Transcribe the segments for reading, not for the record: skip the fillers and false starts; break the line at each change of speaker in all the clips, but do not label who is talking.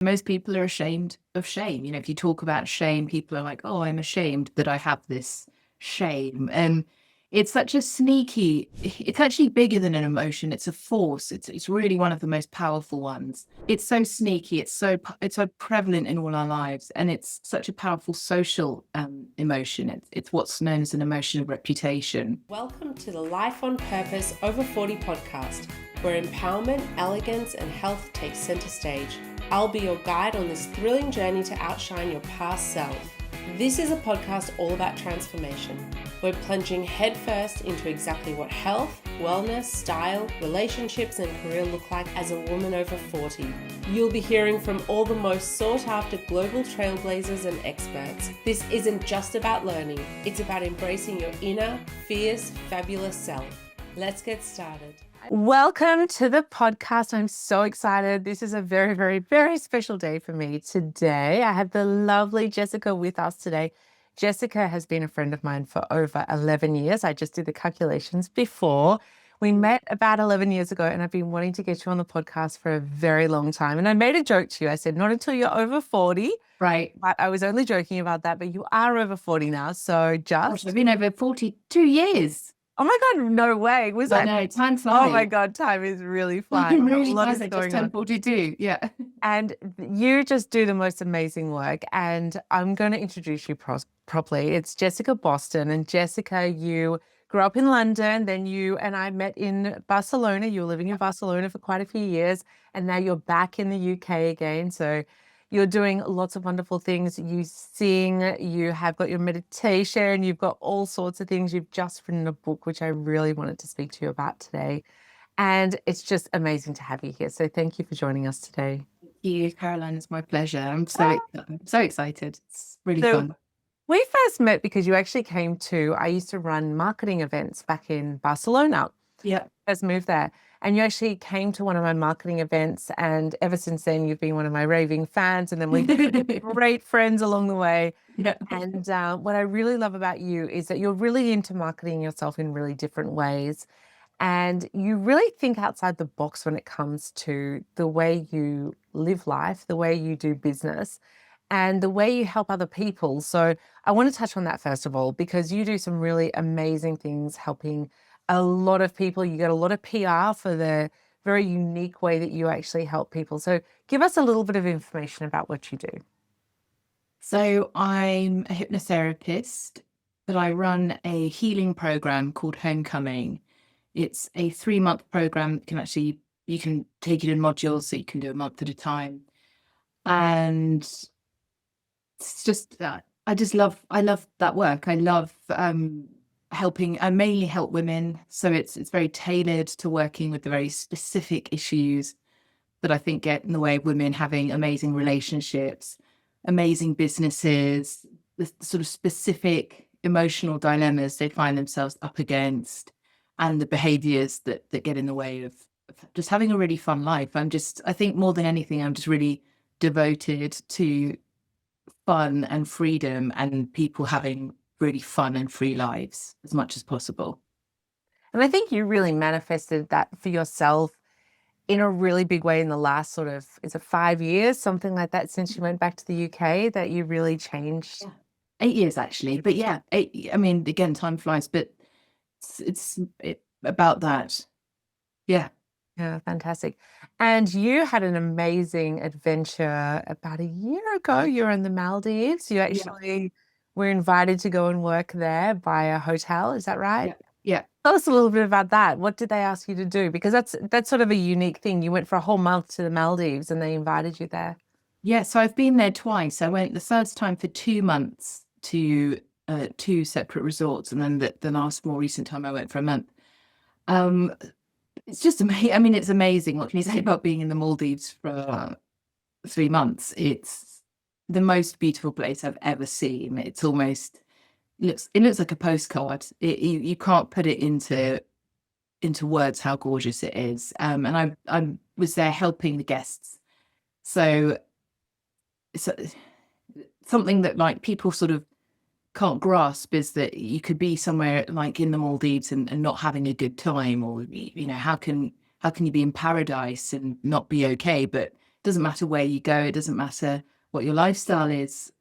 Most people are ashamed of shame. If you talk about shame, people are like, oh, I'm ashamed that I have this shame. And it's such a it's actually bigger than an emotion. It's a force. It's really one of the most powerful ones. It's so sneaky. It's so prevalent in all our lives. And it's such a powerful social emotion. It's what's known as an emotion of reputation.
Welcome to the Life on Purpose Over 40 podcast, where empowerment, elegance, and health take center stage. I'll be your guide on this thrilling journey to outshine your past self. This is a podcast all about transformation. We're plunging headfirst into exactly what health, wellness, style, relationships, and career look like as a woman over 40. You'll be hearing from all the most sought-after global trailblazers and experts. This isn't just about learning, it's about embracing your inner, fierce, fabulous self. Let's get started. Welcome to the podcast. I'm so excited. This is a very, very, very special day for me today. I have the lovely Jessica with us today. Jessica has been a friend of mine for over 11 years. I just did the calculations before. We met about 11 years ago, and I've been wanting to get you on the podcast for a very long time. And I made a joke to you. I said, not until you're over 40.
Right.
But I was only joking about that, but you are over 40 now. So just...
I've been over 42 years.
Oh my God, no way. Was that?
No, time flies.
Oh my God, time is really flying.
It really
A lot
flies.
is
I
going
just turned
on.
42. Yeah.
And you just do the most amazing work. And I'm going to introduce you properly. It's Jessica Boston. And Jessica, you grew up in London. Then you and I met in Barcelona. You were living in Barcelona for quite a few years. And now you're back in the UK again. So you're doing lots of wonderful things. You sing, you have got your meditation, you've got all sorts of things. You've just written a book, which I really wanted to speak to you about today. And it's just amazing to have you here. So thank you for joining us today.
Thank you, Caroline. It's my pleasure. I'm so excited. It's really fun.
We first met because you actually came to, I used to run marketing events back in Barcelona.
Yeah.
First moved there. And you actually came to one of my marketing events, and ever since then, you've been one of my raving fans, and then we've been great friends along the way.
Yeah.
And what I really love about you is that you're really into marketing yourself in really different ways. And you really think outside the box when it comes to the way you live life, the way you do business, and the way you help other people. So I want to touch on that first of all, because you do some really amazing things helping a lot of people. You get a lot of PR for the very unique way that you actually help people. So give us a little bit of information about what you do.
So I'm a hypnotherapist, but I run a healing program called Homecoming. It's a 3-month program. You can take it in modules, so you can do a month at a time. And it's just that I love that work. I love helping. I mainly help women, so it's very tailored to working with the very specific issues that I think get in the way of women having amazing relationships, amazing businesses, the sort of specific emotional dilemmas they find themselves up against, and the behaviors that get in the way of just having a really fun life. I think more than anything, I'm just really devoted to fun and freedom and people having really fun and free lives as much as possible.
And I think you really manifested that for yourself in a really big way in the last is it 5 years, something like that, since you went back to the UK, that you really changed?
Yeah. 8 years actually, but yeah, I mean, again, time flies, but it's about that. Yeah.
Yeah, fantastic. And you had an amazing adventure about a year ago. You were in the Maldives. You actually were invited to go and work there by a hotel. Is that right?
Yeah.
Tell us a little bit about that. What did they ask you to do? Because that's sort of a unique thing. You went for a whole month to the Maldives and they invited you there.
Yeah, so I've been there twice. I went the first time for 2 months to 2 separate resorts, and then the last more recent time I went for a month. It's just amazing. I mean, it's amazing. What can you say about being in the Maldives for 3 months? It's the most beautiful place I've ever seen. It's almost it looks like a postcard. You can't put it into words how gorgeous it is. And I was there helping the guests. So it's something that like people sort of can't grasp is that you could be somewhere like in the Maldives and not having a good time, or how can you be in paradise and not be okay? But doesn't matter where you go, it doesn't matter what your lifestyle is.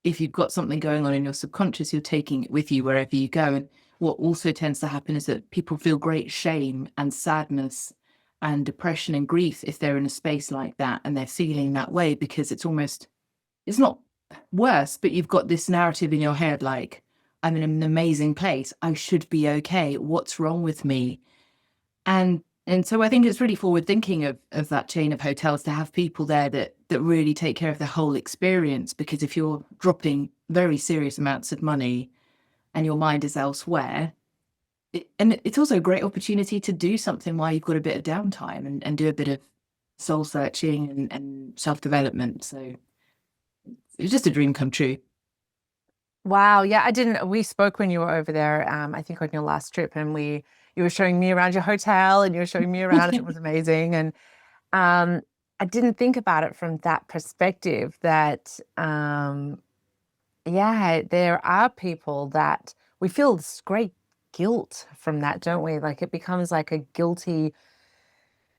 If you've got something going on in your subconscious, you're taking it with you wherever you go. And what also tends to happen is that people feel great shame and sadness and depression and grief if they're in a space like that and they're feeling that way, because it's not worse, but you've got this narrative in your head like, I'm in an amazing place, I should be okay, what's wrong with me? And so I think it's really forward thinking of that chain of hotels to have people there that really take care of the whole experience, because if you're dropping very serious amounts of money and your mind is elsewhere, and it's also a great opportunity to do something while you've got a bit of downtime and do a bit of soul searching and self-development. So it's just a dream come true.
Wow. Yeah, we spoke when you were over there, I think on your last trip, and you were showing me around your hotel and you were showing me around and it was amazing. And I didn't think about it from that perspective that, yeah, there are people that we feel this great guilt from that, don't we? Like it becomes like a guilty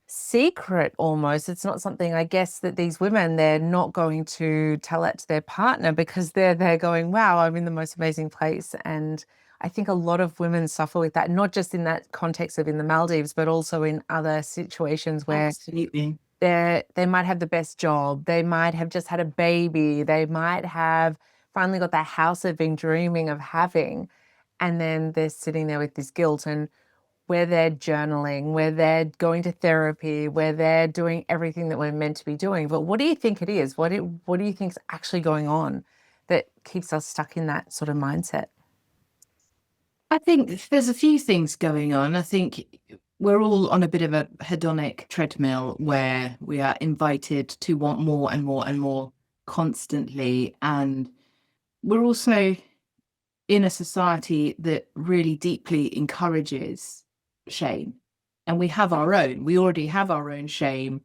secret almost. It's not something, I guess, that these women, they're not going to tell it to their partner because they're going, wow, I'm in the most amazing place. And I think a lot of women suffer with that, not just in that context of in the Maldives, but also in other situations where
Absolutely.
they might have the best job, they might have just had a baby, they might have finally got that house they've been dreaming of having, and then they're sitting there with this guilt. And where they're journaling, where they're going to therapy, where they're doing everything that we're meant to be doing. But what do you think it is? What do you think is actually going on that keeps us stuck in that sort of mindset?
I think there's a few things going on. I think we're all on a bit of a hedonic treadmill where we are invited to want more and more and more constantly. And we're also in a society that really deeply encourages shame. And we already have our own shame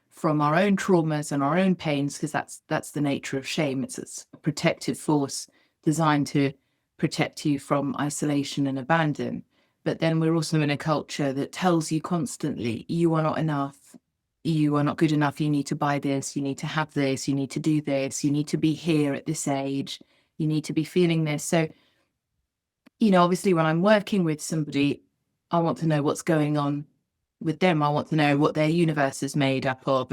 from our own traumas and our own pains, because that's the nature of shame. It's a protective force designed to protect you from isolation and abandon. But then we're also in a culture that tells you constantly, you are not enough, you are not good enough, you need to buy this, you need to have this, you need to do this, you need to be here at this age, you need to be feeling this. So, obviously when I'm working with somebody, I want to know what's going on with them. I want to know what their universe is made up of.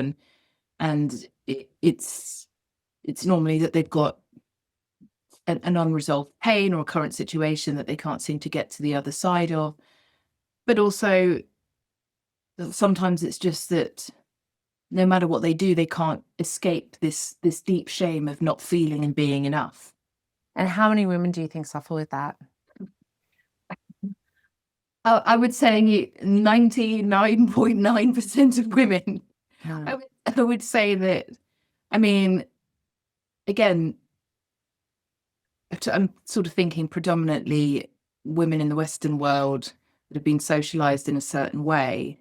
And it's normally that they've got an unresolved pain or a current situation that they can't seem to get to the other side of. But also sometimes it's just that no matter what they do, they can't escape this deep shame of not feeling and being enough.
And how many women do you think suffer with that?
I would say 99.9% of women.
Hmm.
I would say that, I mean, again, I'm sort of thinking predominantly women in the Western world that have been socialized in a certain way.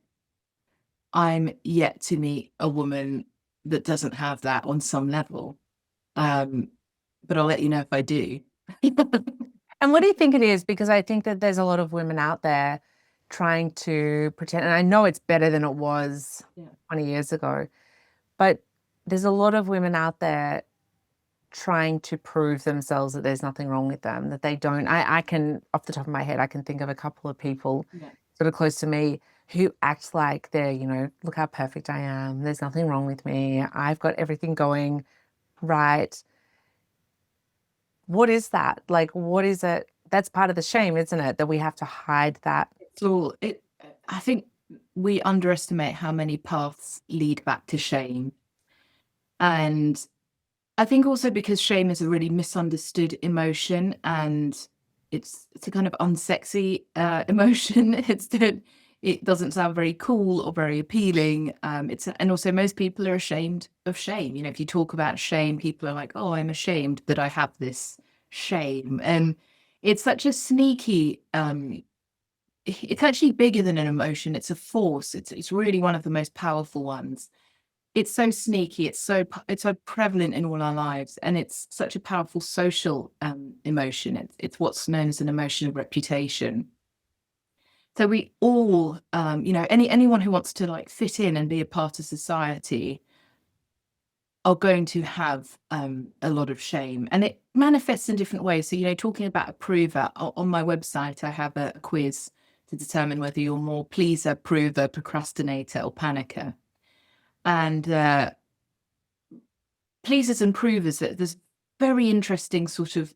I'm yet to meet a woman that doesn't have that on some level. But I'll let you know if I do.
And what do you think it is? Because I think that there's a lot of women out there trying to pretend, and I know it's better than it was 20 years ago, but there's a lot of women out there trying to prove themselves that there's nothing wrong with them, that they don't. I can, off the top of my head, I can think of a couple of people sort of close to me who act like they're, look how perfect I am. There's nothing wrong with me. I've got everything going right. What is that? Like, what is it? That's part of the shame, isn't it? That we have to hide that.
So I think we underestimate how many paths lead back to shame. And I think also because shame is a really misunderstood emotion, and it's a kind of unsexy emotion. It doesn't sound very cool or very appealing. And also most people are ashamed of shame. If you talk about shame, people are like, oh, I'm ashamed that I have this shame. And it's such a sneaky, it's actually bigger than an emotion. It's a force. It's really one of the most powerful ones. It's so sneaky. It's so prevalent in all our lives, and it's such a powerful social emotion. It's what's known as an emotion of reputation. So we all, anyone who wants to like fit in and be a part of society, are going to have a lot of shame, and it manifests in different ways. So, talking about approver, on my website, I have a quiz to determine whether you're more pleaser, prover, procrastinator, or panicker. And pleasers and provers, there's very interesting sort of,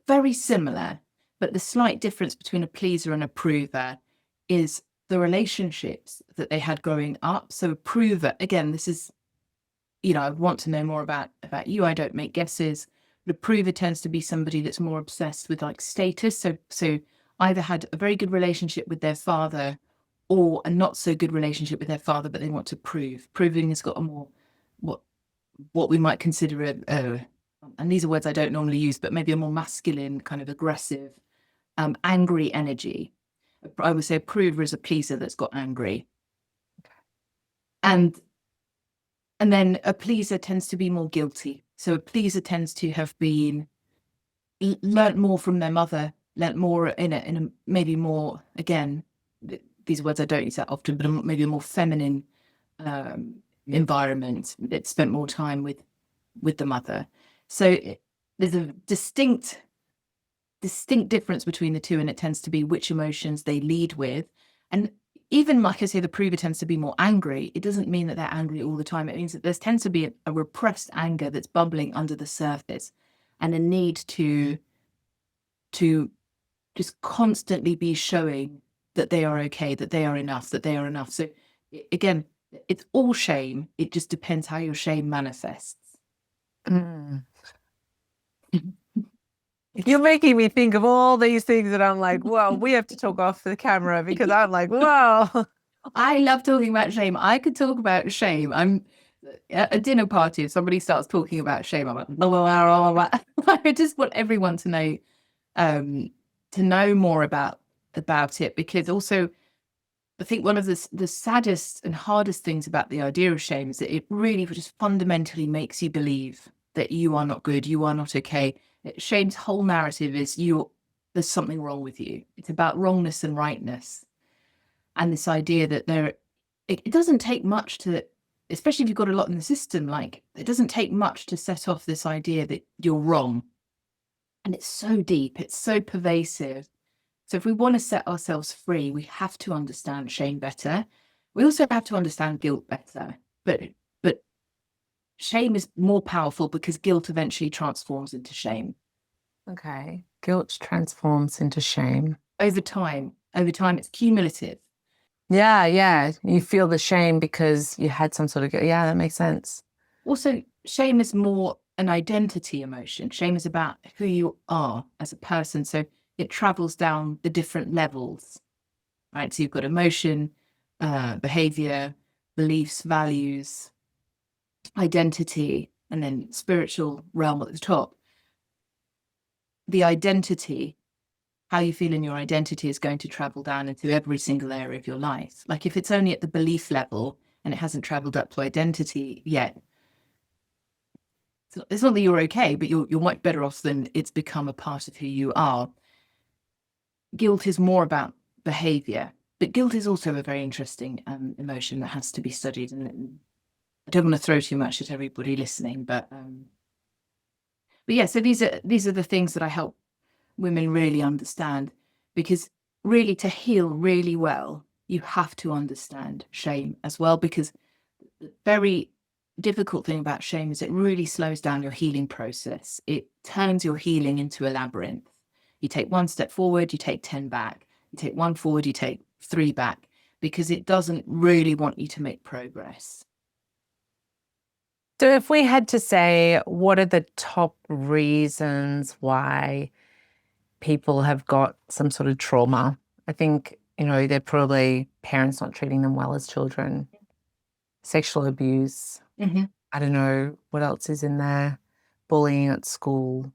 very similar, but the slight difference between a pleaser and a prover is the relationships that they had growing up. So a prover, again, this is, I want to know more about you. I don't make guesses. The prover tends to be somebody that's more obsessed with like status. So either had a very good relationship with their father or a not so good relationship with their father, but they want to prove. Proving has got a more what we might consider and these are words I don't normally use, but maybe a more masculine, kind of aggressive, angry energy. I would say a prover is a pleaser that's got angry. And then a pleaser tends to be more guilty. So a pleaser tends to have been learnt more from their mother, learnt more in a maybe more, again, these words I don't use that often, but maybe a more feminine environment. It spent more time with the mother. So there's a distinct difference between the two, and it tends to be which emotions they lead with. And even like I say, the prover tends to be more angry. It doesn't mean that they're angry all the time. It means that there tends to be a repressed anger that's bubbling under the surface, and a need to just constantly be showing that they are okay, that they are enough, that they are enough. So again, it's all shame. It just depends how your shame manifests.
You're making me think of all these things that I'm like, well, we have to talk off the camera, because I'm like, whoa.
I love talking about shame. I could talk about shame. I'm at a dinner party. If somebody starts talking about shame, I'm like, blah, blah, blah, blah. I just want everyone to know more about it, because also I think one of the saddest and hardest things about the idea of shame is that it really just fundamentally makes you believe that you are not good, you are not okay. Shame's whole narrative is there's something wrong with you. It's about wrongness and rightness. And this idea that it doesn't take much to, especially if you've got a lot in the system, like it doesn't take much to set off this idea that you're wrong. And it's so deep, it's so pervasive. So if we want to set ourselves free, we have to understand shame better. We also have to understand guilt better. But shame is more powerful because guilt eventually transforms into shame.
Okay. Guilt transforms into shame.
Over time, it's cumulative.
Yeah. You feel the shame because you had some sort of guilt. Yeah, that makes sense.
Also, shame is more an identity emotion. Shame is about who you are as a person. So it travels down the different levels, right? So you've got emotion, behavior, beliefs, values, identity, and then spiritual realm at the top. The identity, how you feel in your identity, is going to travel down into every single area of your life. Like if it's only at the belief level and it hasn't traveled up to identity yet, it's not that you're okay, but you're much better off than it's become a part of who you are. Guilt is more about behavior, but guilt is also a very interesting emotion that has to be studied. And I don't want to throw too much at everybody listening, but yeah. So these are the things that I help women really understand, because really to heal really well, you have to understand shame as well, because the very difficult thing about shame is it really slows down your healing process. It turns your healing into a labyrinth. You take one step forward, you take 10 back. You take one forward, you take 3 back, because it doesn't really want you to make progress.
So if we had to say, what are the top reasons why people have got some sort of trauma? I think, they're probably parents not treating them well as children, sexual abuse.
Mm-hmm.
I don't know what else is in there, bullying at school.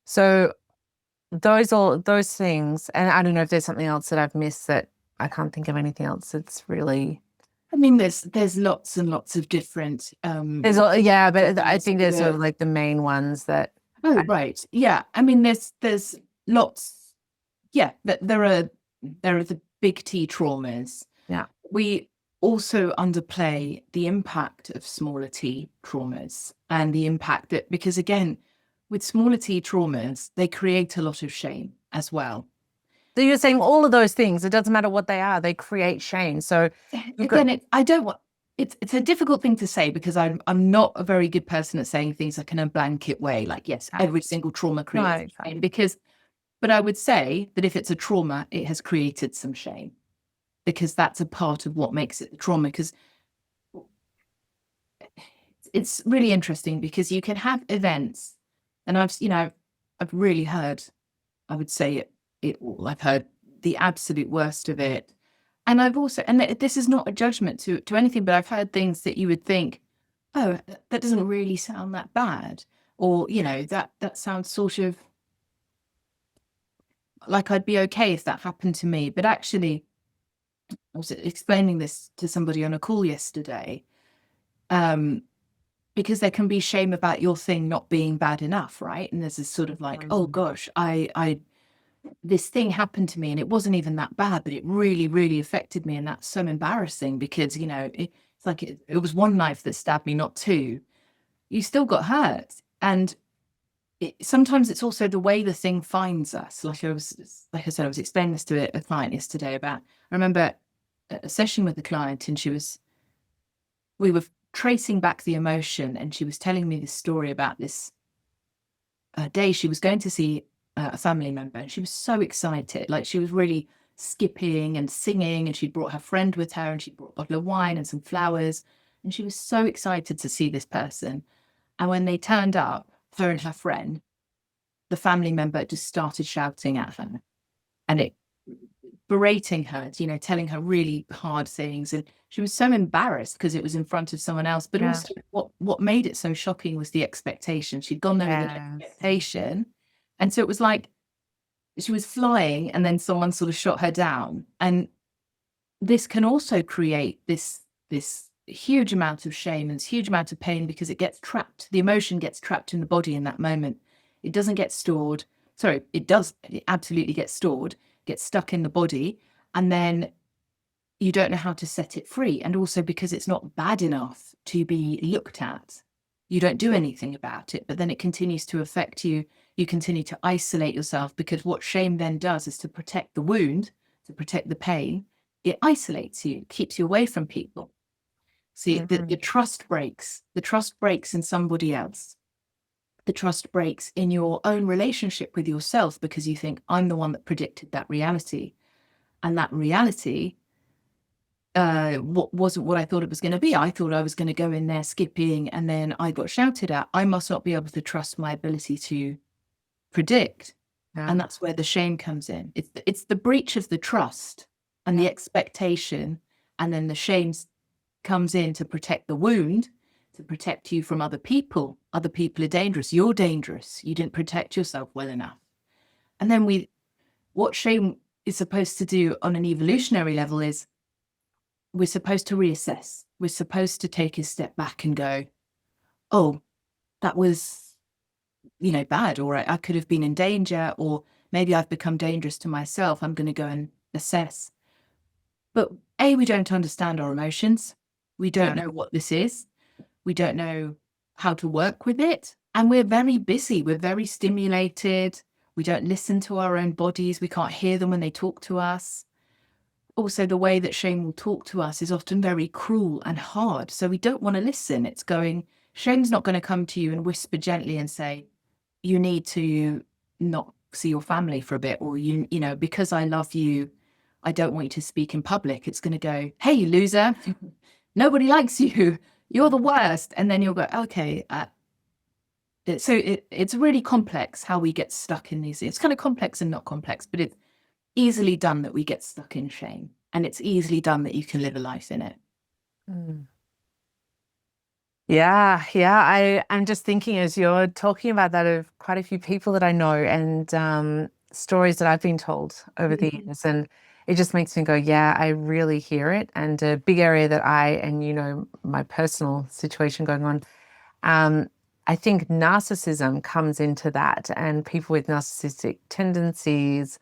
So those things, and I don't know if there's something else that I've missed, that I can't think of anything else that's really.
I mean, there's lots and lots of different.
But I think there's sort of like the main ones that.
Oh, right. Yeah. I mean, there's lots. Yeah, but there are the big T traumas.
Yeah.
We also underplay the impact of smaller T traumas and the impact that, because again, with smaller T traumas, they create a lot of shame as well.
So you're saying all of those things, it doesn't matter what they are, they create shame. So
again, I don't want, it's a difficult thing to say because I'm not a very good person at saying things like in a blanket way, like, yes, every single trauma creates shame, but I would say that if it's a trauma, it has created some shame, because that's a part of what makes it the trauma. Because it's really interesting, because you can have events, and I've really heard, I would say it all. I've heard the absolute worst of it. And I've also, and this is not a judgment to anything, but I've heard things that you would think, oh, that doesn't really sound that bad. Or, that sounds sort of like I'd be okay if that happened to me. But actually, I was explaining this to somebody on a call yesterday, because there can be shame about your thing not being bad enough, right? And there's this sort of like, oh gosh, this thing happened to me and it wasn't even that bad, but it really, really affected me. And that's so embarrassing because, it's like it was one knife that stabbed me, not two. You still got hurt. And sometimes it's also the way the thing finds us. Like I said, I was explaining this to a client yesterday I remember a session with a client, and we were tracing back the emotion, and she was telling me this story about this day she was going to see a family member, and she was so excited. Like, she was really skipping and singing, and she'd brought her friend with her, and she'd brought a bottle of wine and some flowers, and she was so excited to see this person. And when they turned up, her and her friend, the family member just started shouting at her and berating her, telling her really hard things. And she was so embarrassed because it was in front of someone else. But also what made it so shocking was the expectation. She'd gone there with an expectation. And so it was like she was flying and then someone sort of shot her down. And this can also create this huge amount of shame and this huge amount of pain, because it gets trapped. The emotion gets trapped in the body in that moment. It doesn't get stored. Sorry, it does. It absolutely gets stored, gets stuck in the body. And then you don't know how to set it free. And also because it's not bad enough to be looked at, you don't do anything about it, but then it continues to affect you. You continue to isolate yourself, because what shame then does is to protect the wound, to protect the pain. It isolates you, keeps you away from people. See, the trust breaks. The trust breaks in somebody else. The trust breaks in your own relationship with yourself, because you think, I'm the one that predicted that reality. And that reality wasn't what I thought it was going to be. I thought I was going to go in there skipping, and then I got shouted at. I must not be able to trust my ability to predict. And that's where the shame comes in. It's the breach of the trust and the expectation, and then the shame comes in to protect the wound, to protect you from other people. Other people are dangerous. You're dangerous. You didn't protect yourself well enough. And then what shame is supposed to do on an evolutionary level is we're supposed to reassess. We're supposed to take a step back and go, oh, that was, bad, or I could have been in danger, or maybe I've become dangerous to myself. I'm going to go and assess. But we don't understand our emotions. We don't know what this is. We don't know how to work with it. And we're very busy. We're very stimulated. We don't listen to our own bodies. We can't hear them when they talk to us. Also, the way that shame will talk to us is often very cruel and hard. So we don't want to listen. Shame's not going to come to you and whisper gently and say, you need to not see your family for a bit, or, because I love you, I don't want you to speak in public. It's going to go, hey, you loser. Nobody likes you. You're the worst. And then you'll go, okay. So it's really complex how we get stuck in these. It's kind of complex and not complex, but it's easily done that we get stuck in shame. And it's easily done that you can live a life in it.
Yeah. I'm just thinking, as you're talking about that, of quite a few people that I know, and stories that I've been told over the years. And it just makes me go, yeah, I really hear it. And a big area that my personal situation going on, I think narcissism comes into that, and people with narcissistic tendencies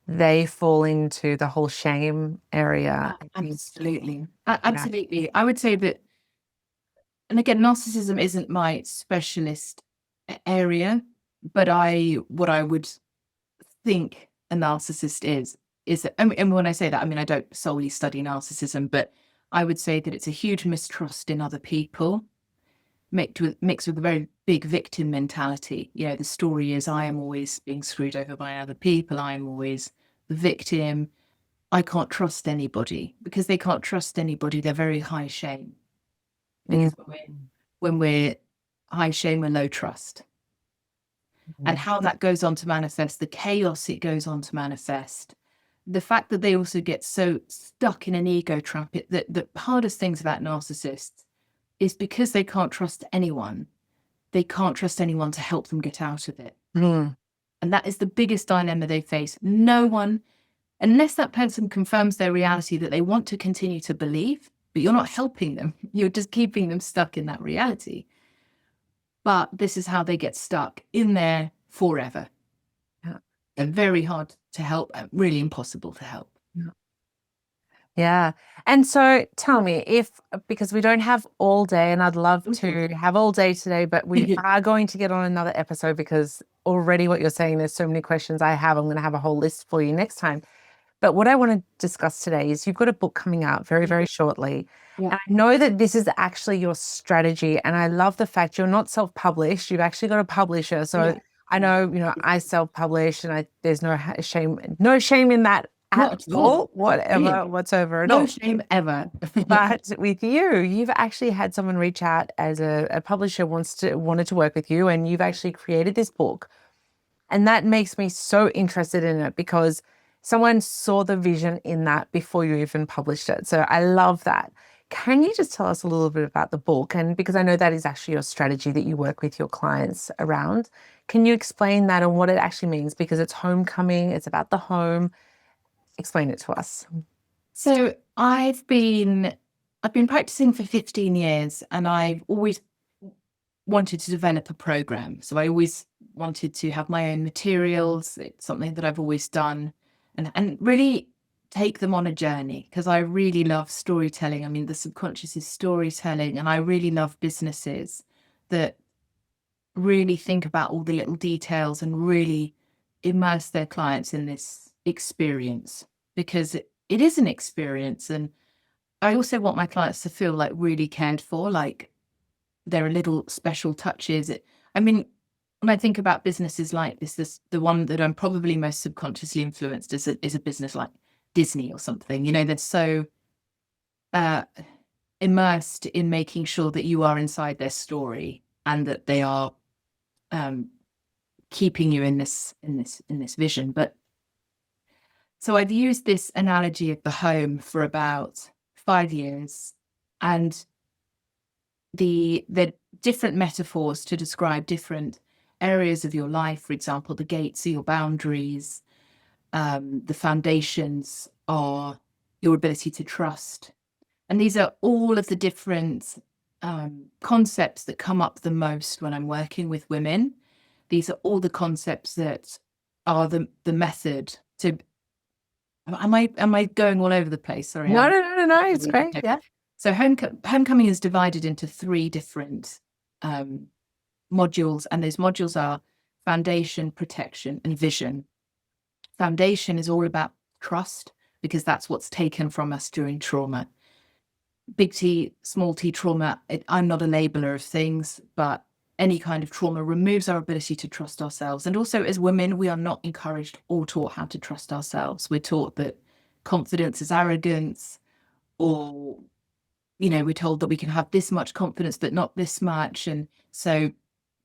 they fall into the whole shame area. I think.
Absolutely. Absolutely. I would say that, and again, narcissism isn't my specialist area, but what I would think a narcissist is that, and when I say that, I mean, I don't solely study narcissism, but I would say that it's a huge mistrust in other people, mixed with a very big victim mentality. You know, the story is I am always being screwed over by other people. I am always the victim. I can't trust anybody. Because they can't trust anybody, they're very high shame. Because when we're high shame, we're low trust. And how that goes on to manifest, the chaos it goes on to manifest, the fact that they also get so stuck in an ego trap, the hardest things about narcissists is because they can't trust anyone. They can't trust anyone to help them get out of it. And that is the biggest dilemma they face. No one, unless that person confirms their reality that they want to continue to believe, but you're not helping them. You're just keeping them stuck in that reality. But this is how they get stuck in there forever.
Yeah.
And very hard to help, really impossible to help.
Yeah. And so tell me, because we don't have all day, and I'd love to have all day today, but we are going to get on another episode because already what you're saying, there's so many questions I have. I'm going to have a whole list for you next time. But what I want to discuss today is you've got a book coming out very, very shortly.
Yeah.
And I know that this is actually your strategy. And I love the fact you're not self-published. You've actually got a publisher. So I know, I self-publish and there's no shame in that at all, whatsoever at all.
No shame ever.
But with you've actually had someone reach out as a publisher wanted to work with you, and you've actually created this book. And that makes me so interested in it because someone saw the vision in that before you even published it. So I love that. Can you just tell us a little bit about the book? And because I know that is actually your strategy that you work with your clients around, can you explain that and what it actually means? Because it's homecoming, it's about the home. Explain it to us.
So I've been practicing for 15 years, and I've always wanted to develop a program. So I always wanted to have my own materials. It's something that I've always done, and really take them on a journey, because I really love storytelling. I mean, the subconscious is storytelling, and I really love businesses that really think about all the little details and really immerse their clients in this experience, because it is an experience. And I also want my clients to feel like really cared for, like there are little special touches. I mean, when I think about businesses like this, the one that I'm probably most subconsciously influenced is a business like Disney or something. They're so immersed in making sure that you are inside their story and that they are keeping you in this vision. But so I've used this analogy of the home for about 5 years, and the different metaphors to describe different areas of your life. For example, the gates are your boundaries. The foundations are your ability to trust. And these are all of the different concepts that come up the most when I'm working with women. These are all the concepts that are the method to. Am I going all over the place? Sorry.
No. It's great. Yeah.
So homecoming is divided into 3 different modules, and those modules are foundation, protection, and vision. Foundation is all about trust, because that's what's taken from us during trauma. Big T, small t trauma. I'm not a labeler of things, but any kind of trauma removes our ability to trust ourselves. And also, as women, we are not encouraged or taught how to trust ourselves. We're taught that confidence is arrogance, or we're told that we can have this much confidence but not this much. And so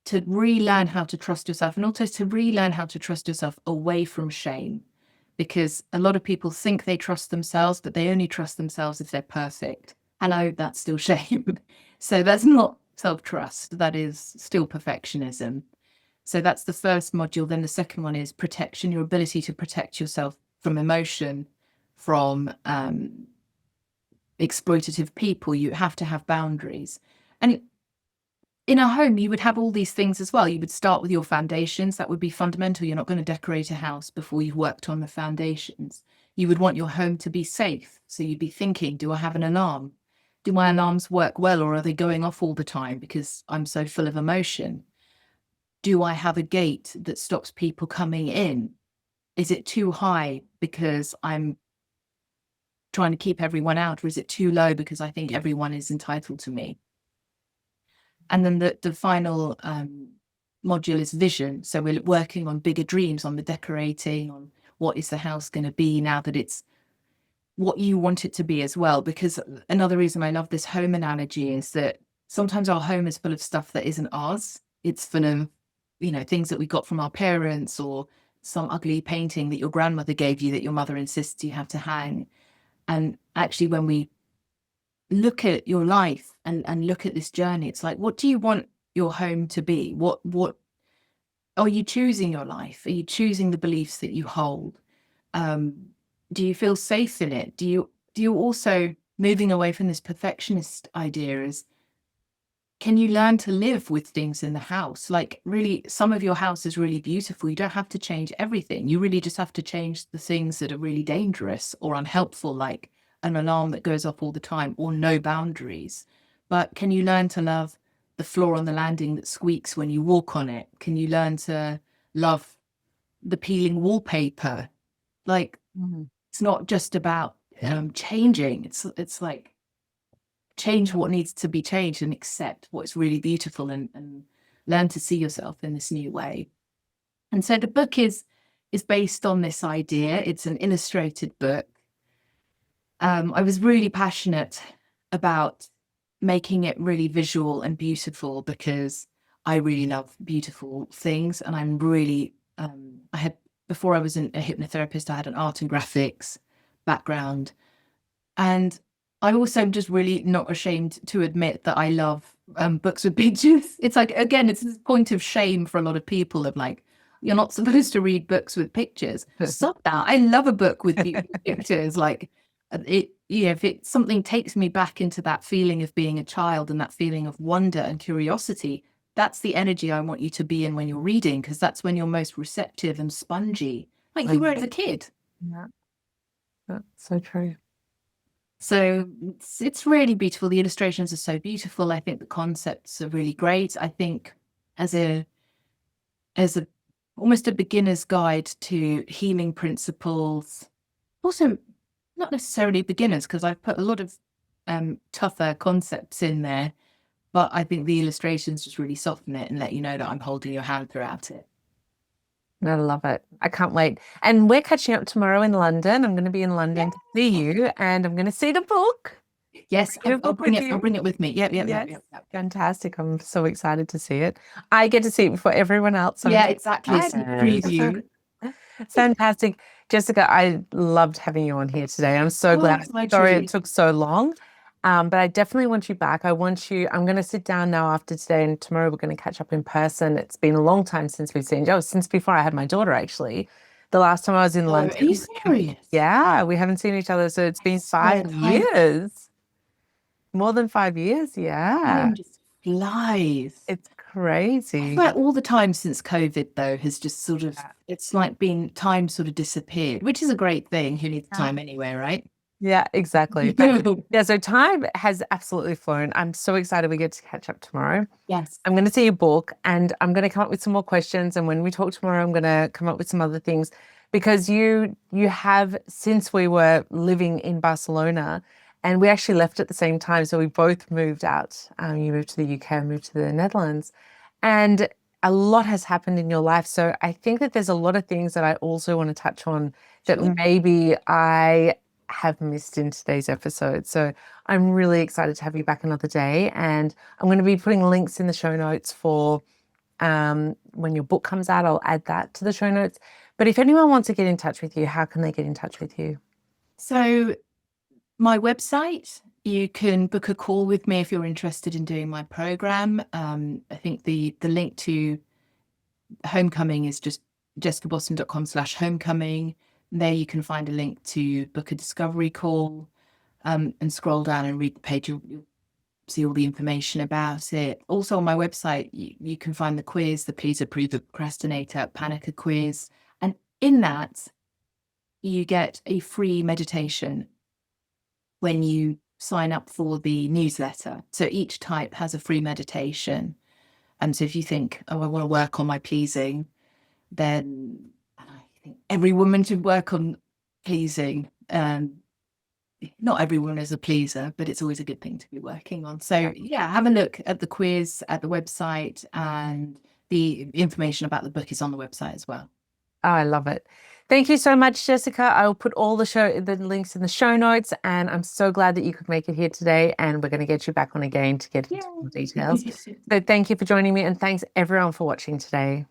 to relearn how to trust yourself, and also to relearn how to trust yourself away from shame, because a lot of people think they trust themselves, but they only trust themselves if they're perfect. Hello, that's still shame. So that's not self-trust, that is still perfectionism. So that's the first module. Then the second one is protection, your ability to protect yourself from emotion, from exploitative people. You have to have boundaries. And in a home, you would have all these things as well. You would start with your foundations. That would be fundamental. You're not going to decorate a house before you've worked on the foundations. You would want your home to be safe. So you'd be thinking, do I have an alarm? Do my alarms work well, or are they going off all the time because I'm so full of emotion? Do I have a gate that stops people coming in? Is it too high because I'm trying to keep everyone out, or is it too low because I think everyone is entitled to me? And then the final module is vision. So we're working on bigger dreams, on the decorating, on what is the house going to be now that it's what you want it to be as well. Because another reason I love this home analogy is that sometimes our home is full of stuff that isn't ours. It's full of, things that we got from our parents, or some ugly painting that your grandmother gave you that your mother insists you have to hang. And actually, when we look at your life and look at this journey, it's like, what do you want your home to be? What are you choosing your life? Are you choosing the beliefs that you hold? Do you feel safe in it? Do you also, moving away from this perfectionist idea, is can you learn to live with things in the house? Like, really, some of your house is really beautiful. You don't have to change everything. You really just have to change the things that are really dangerous or unhelpful, like an alarm that goes off all the time, or no boundaries. But can you learn to love the floor on the landing that squeaks when you walk on it? Can you learn to love the peeling wallpaper? Like, it's not just about changing. It's like, change what needs to be changed and accept what's really beautiful, and learn to see yourself in this new way. And so the book is based on this idea. It's an illustrated book. I was really passionate about making it really visual and beautiful because I really love beautiful things. And I'm really, before I was a hypnotherapist, I had an art and graphics background. And I also am just really not ashamed to admit that I love books with pictures. It's like, again, it's this point of shame for a lot of people of like, you're not supposed to read books with pictures. Stop that. I love a book with beautiful pictures. Like, if something takes me back into that feeling of being a child and that feeling of wonder and curiosity, that's the energy I want you to be in when you're reading, because that's when you're most receptive and spongy, like you were as a kid.
Yeah, that's so true.
So it's really beautiful. The illustrations are so beautiful. I think the concepts are really great. I think as a almost a beginner's guide to healing principles, also not necessarily beginners, because I've put a lot of tougher concepts in there, but I think the illustrations just really soften it and let you know that I'm holding your hand throughout it.
I love it. I can't wait. And we're catching up tomorrow in London. I'm going to be in London to see you, and I'm going to see the book.
Yes, I'll bring it with me. Yep.
Fantastic. I'm so excited to see it. I get to see it before everyone else.
Yeah, exactly. It's a preview.
Fantastic. Jessica, I loved having you on here today. I'm so glad. Sorry it took so long. But I definitely want you back. I'm going to sit down now after today, and tomorrow we're going to catch up in person. It's been a long time since we've seen you. Since before I had my daughter, actually. The last time I was in London.
Are you serious?
Yeah, we haven't seen each other. So it's been 5 years. More than 5 years, yeah.
Time just flies.
It's crazy.
I feel like all the time since COVID, though, has just sort of, it's like time sort of disappeared, which is a great thing. Who needs time anyway, right?
Yeah, exactly. Yeah, so time has absolutely flown. I'm so excited we get to catch up tomorrow.
Yes.
I'm going to see your book, and I'm going to come up with some more questions. And when we talk tomorrow, I'm going to come up with some other things, because you have, since we were living in Barcelona, and we actually left at the same time. So we both moved out. You moved to the UK, I moved to the Netherlands, and a lot has happened in your life. So I think that there's a lot of things that I also want to touch on that maybe I have missed in today's episode. So I'm really excited to have you back another day, and I'm going to be putting links in the show notes for when your book comes out. I'll add that to the show notes. But if anyone wants to get in touch with you, how can they get in touch with you?
So my website, you can book a call with me if you're interested in doing my program. I think the link to Homecoming is just jessicaboston.com/homecoming. There you can find a link to book a discovery call, and scroll down and read the page. You'll see all the information about it. Also on my website, you can find the quiz, the Please Approve the Procrastinator Panicker quiz. And in that, you get a free meditation when you sign up for the newsletter. So each type has a free meditation. And so if you think, oh, I want to work on my pleasing, then I think every woman should work on pleasing. Not everyone is a pleaser, but it's always a good thing to be working on. So yeah, have a look at the quiz at the website, and the information about the book is on the website as well.
Oh, I love it. Thank you so much, Jessica. I will put all the links in the show notes, and I'm so glad that you could make it here today, and we're going to get you back on again to get into more details. So thank you for joining me, and thanks everyone for watching today.